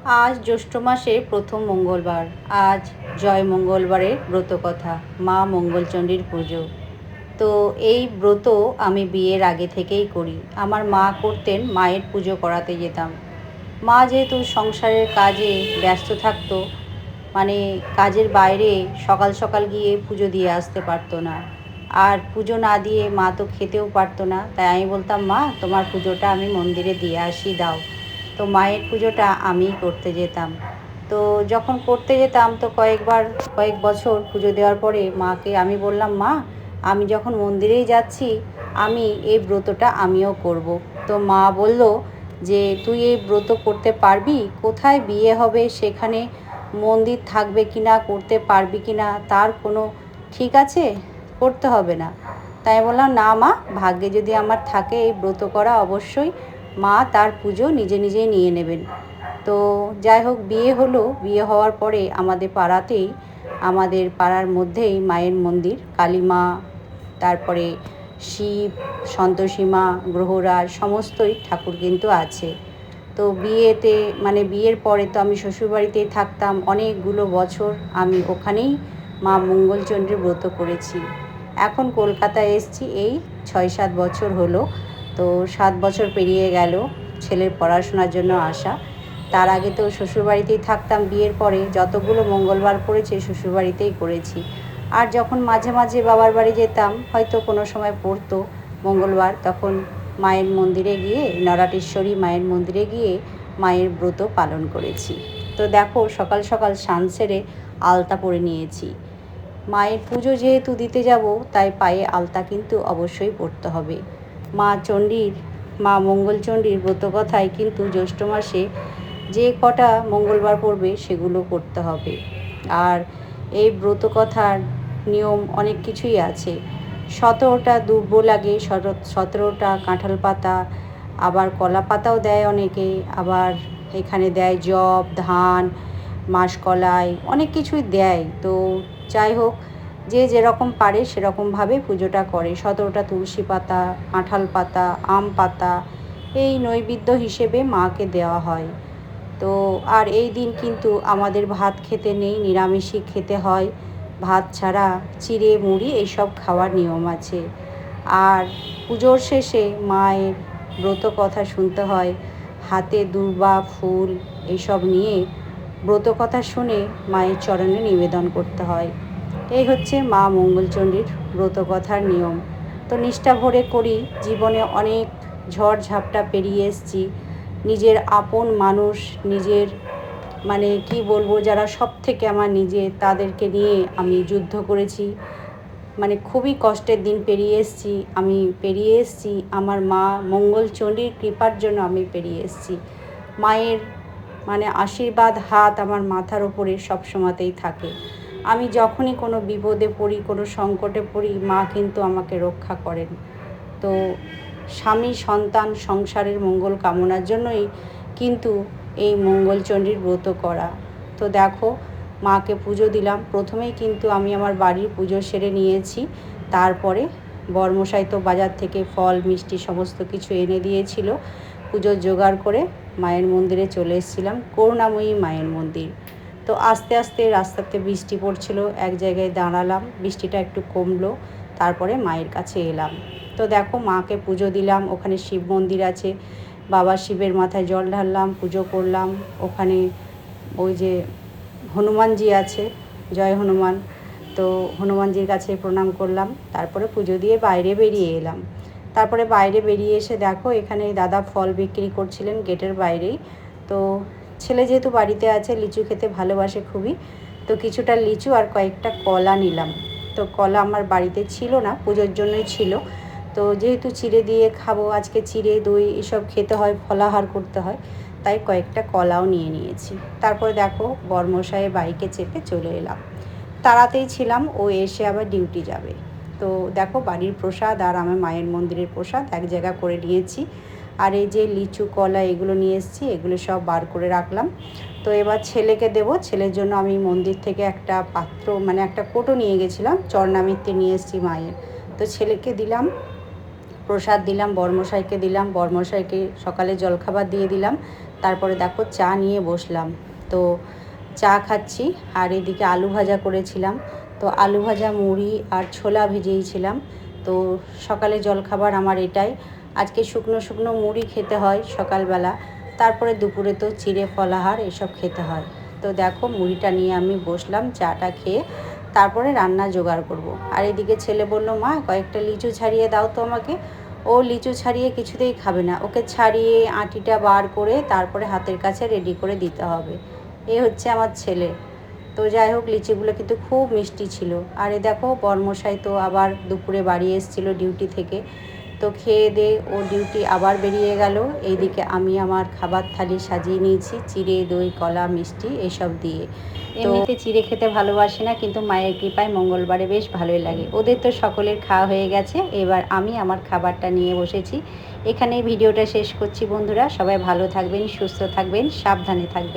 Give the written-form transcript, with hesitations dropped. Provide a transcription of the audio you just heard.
আজ জ্যৈষ্ঠ মাসের প্রথম মঙ্গলবার। আজ জয় মঙ্গলবারের ব্রতকথা, মা মঙ্গলচণ্ডীর পুজো। তো এই ব্রত আমি বিয়ের আগে থেকেই করি। আমার মা করতেন, মায়ের পুজো করাতে যেতাম। মা যেহেতু সংসারের কাজে ব্যস্ত থাকতো, মানে কাজের বাইরে সকাল সকাল গিয়ে পুজো দিয়ে আসতে পারতো না। আর পুজো না দিয়ে মা তো খেতেও পারতো না। তাই আমি বলতাম, মা তোমার পুজোটা আমি মন্দিরে দিয়ে আসি, দাও। তো মায়ের পুজোটা আমিই করতে যেতাম। তো যখন করতে যেতাম তো কয়েক বছর পুজো দেওয়ার পরে মাকে আমি বললাম, মা আমি যখন মন্দিরেই যাচ্ছি, আমি এই ব্রতটা আমিও করব। তো মা বলল যে তুই এই ব্রত করতে পারবি? কোথায় বিয়ে হবে, সেখানে মন্দির থাকবে কি না, করতে পারবি কি না তার কোনো ঠিক আছে, করতে হবে না। তাই বললাম, না মা, ভাগ্যে যদি আমার থাকে এই ব্রত করা, অবশ্যই মা তার পুজো নিজে নিজেই নিয়ে নেবেন। তো যাই হোক, বিয়ে হলো। বিয়ে হওয়ার পরে আমাদের পাড়ার মধ্যেই মায়ের মন্দির, কালী মা, তারপরে শিব, সন্তোষী মা, গ্রহরাজ, সমস্তই ঠাকুর কিন্তু আছে। তো বিয়ের পরে তো আমি শ্বশুরবাড়িতেই থাকতাম অনেকগুলো বছর। আমি ওখানেই মা মঙ্গলচণ্ডীর ব্রত করেছি। এখন কলকাতায় এসেছি, এই 6-7 বছর হলো। তো 7 বছর পেরিয়ে গেল ছেলের পড়াশোনার জন্য আসা। তার আগে তো শ্বশুরবাড়িতেই থাকতাম। বিয়ের পরে যতগুলো মঙ্গলবার পড়েছে শ্বশুরবাড়িতেই করেছি। আর যখন মাঝে মাঝে বাবার বাড়ি যেতাম, হয়তো কোনো সময় পড়তো মঙ্গলবার, তখন মায়ের মন্দিরে গিয়ে, নরাটেশ্বরী মায়ের মন্দিরে গিয়ে মায়ের ব্রত পালন করেছি। তো দেখো, সকাল সকাল স্নান সেরে আলতা পরে নিয়েছি। মায়ের পুজো যেহেতু দিতে যাব, তাই পায়ে আলতা কিন্তু অবশ্যই পরতে হবে। মা মঙ্গলচণ্ডীর ব্রতকথায় কিন্তু জ্যৈষ্ঠ মাসে যে কটা মঙ্গলবার পড়বে সেগুলো করতে হবে। আর এই ব্রতকথার নিয়ম অনেক কিছুই আছে। 17টা দুব্ব লাগে, 17টা কাঁঠাল পাতা, আবার কলা পাতাও দেয় অনেকে, আবার এখানে দেয় যব, ধান, মাসকলাই, অনেক কিছুই দেয়। তো যাই হোক, যে যেরকম পারে সেরকমভাবে পুজোটা করে। 17টা তুলসী পাতা, কাঁঠাল পাতা, আম পাতা, এই নৈবেদ্য হিসেবে মাকে দেওয়া হয়। তো আর এই দিন কিন্তু আমাদের ভাত খেতে নেই, নিরামিষই খেতে হয়। ভাত ছাড়া চিড়ে মুড়ি এইসব খাওয়ার নিয়ম আছে। আর পুজোর শেষে মায়ের ব্রত কথা শুনতে হয়, হাতে দূর্বা, ফুল এইসব নিয়ে ব্রত কথা শুনে মায়ের চরণে নিবেদন করতে হয়। এই হচ্ছে মা মঙ্গলচণ্ডীর ব্রত কথার নিয়ম। তো নিষ্ঠা ভরে করি। জীবনে অনেক ঝড় ঝাপটা পেরিয়ে এসেছি। নিজের আপন মানুষ, নিজের কি বলবো, যারা সব থেকে আমার নিজের, তাদেরকে নিয়ে আমি যুদ্ধ করেছি। খুবই কষ্টের দিন পেরিয়ে এসেছি। আমার মা মঙ্গলচণ্ডীর কৃপার জন্য আমি পেরিয়ে এসেছি। মায়ের আশীর্বাদ হাত আমার মাথার ওপরে সবসময়তেই থাকে। আমি যখনই কোনো বিপদে পড়ি, কোনো সংকটে পড়ি, মা কিন্তু আমাকে রক্ষা করেন। তো স্বামী, সন্তান, সংসারের মঙ্গল কামনার জন্যই কিন্তু এই মঙ্গলচণ্ডীর ব্রত করা। তো দেখো, মাকে পুজো দিলাম। প্রথমেই কিন্তু আমি আমার বাড়ির পুজো সেরে নিয়েছি। তারপরে বরমশাই তো বাজার থেকে ফল মিষ্টি সমস্ত কিছু এনে দিয়েছিল। পুজোর জোগাড় করে মায়ের মন্দিরে চলে এসেছিলাম, করুণাময়ী মায়ের মন্দির। তো আস্তে আস্তে রাস্তাতে বৃষ্টি পড়ছিল, এক জায়গায় দাঁড়ালাম, বৃষ্টিটা একটু কমলো, তারপরে মায়ের কাছে এলাম। তো দেখো, মাকে পুজো দিলাম। ওখানে শিব মন্দির আছে, বাবা শিবের মাথায় জল ঢাললাম, পুজো করলাম। ওখানে ওই যে হনুমানজি আছে, জয় হনুমান, তো হনুমানজির কাছে প্রণাম করলাম। তারপরে পুজো দিয়ে বাইরে বেরিয়ে এলাম। তারপরে বাইরে বেরিয়ে এসে দেখো, এখানে দাদা ফল বিক্রি করছিলেন গেটের বাইরেই। তো ছেলে যেহেতু বাড়িতে আছে, লিচু খেতে ভালোবাসে খুবই, তো কিছুটা লিচু আর কয়েকটা কলা নিলাম। তো কলা আমার বাড়িতে ছিল না, পুজোর জন্যই ছিল। তো যেহেতু চিড়ে দিয়ে খাবো আজকে, চিড়ে দই এসব খেতে হয়, ফলাহার করতে হয়, তাই কয়েকটা কলাও নিয়ে নিয়েছি। তারপরে দেখো, বরমশাইয়ের বাইকে চেপে চলে এলাম। তাড়াতেই ছিলাম, ও এসে আবার ডিউটি যাবে। তো দেখো, বাড়ির প্রসাদ আর আমার মায়ের মন্দিরের প্রসাদ এক জায়গা করে নিয়েছি। আর এই যে লিচু, কলা এগুলো নিয়ে এসেছি, এগুলো সব বার করে রাখলাম। তো এবার ছেলেকে দেবো। ছেলের জন্য আমি মন্দির থেকে একটা পাত্র, একটা কোটো নিয়ে গেছিলাম, চরণামৃত্যে নিয়ে এসেছি মায়ের। তো ছেলেকে দিলাম, প্রসাদ দিলাম, বরমশাইকে দিলাম, বরমশাইকে সকালে জলখাবার দিয়ে দিলাম। তারপরে দেখো চা নিয়ে বসলাম। তো চা খাচ্ছি, আর এদিকে আলু ভাজা করেছিলাম। তো আলু ভাজা, মুড়ি আর ছোলা ভিজিয়েছিলাম। তো সকালে জলখাবার আমার এটাই। আজকে শুকনো শুকনো মুড়ি খেতে হয় সকালবেলা, তারপরে দুপুরে তো চিড়ে ফলাহার এসব খেতে হয়। তো দেখো মুড়িটা নিয়ে আমি বসলাম, চাটা খেয়ে তারপরে রান্না জোগাড় করব। আর এদিকে ছেলে বলল, মা কয়েকটা লিচু ছাড়িয়ে দাও তো আমাকে। ও লিচু ছাড়িয়ে কিছুতেই খাবে না, ওকে ছাড়িয়ে আঁটিটা বার করে তারপরে হাতের কাছে রেডি করে দিতে হবে। এ হচ্ছে আমার ছেলে। তো যাই হোক, লিচিগুলো কিন্তু খুব মিষ্টি ছিল। আর এ দেখো বর্মশাই তো আবার দুপুরে বাড়ি এসেছিলো ডিউটি থেকে। তো খেয়ে দিয়ে ও ডিউটি আবার বেরিয়ে গেল। এইদিকে আমি আমার খাবার থালি সাজিয়ে নিয়েছি চিড়ে, দই, কলা, মিষ্টি এসব দিয়ে। এমনিতে চিড়ে খেতে ভালোবাসে না, কিন্তু মায়ের কৃপায় মঙ্গলবারে বেশ ভালোই লাগে। ওদের তো সকলের খাওয়া হয়ে গেছে, এবার আমি আমার খাবারটা নিয়ে বসেছি। এখানেই ভিডিওটা শেষ করছি বন্ধুরা। সবাই ভালো থাকবেন, সুস্থ থাকবেন, সাবধানে থাকবেন।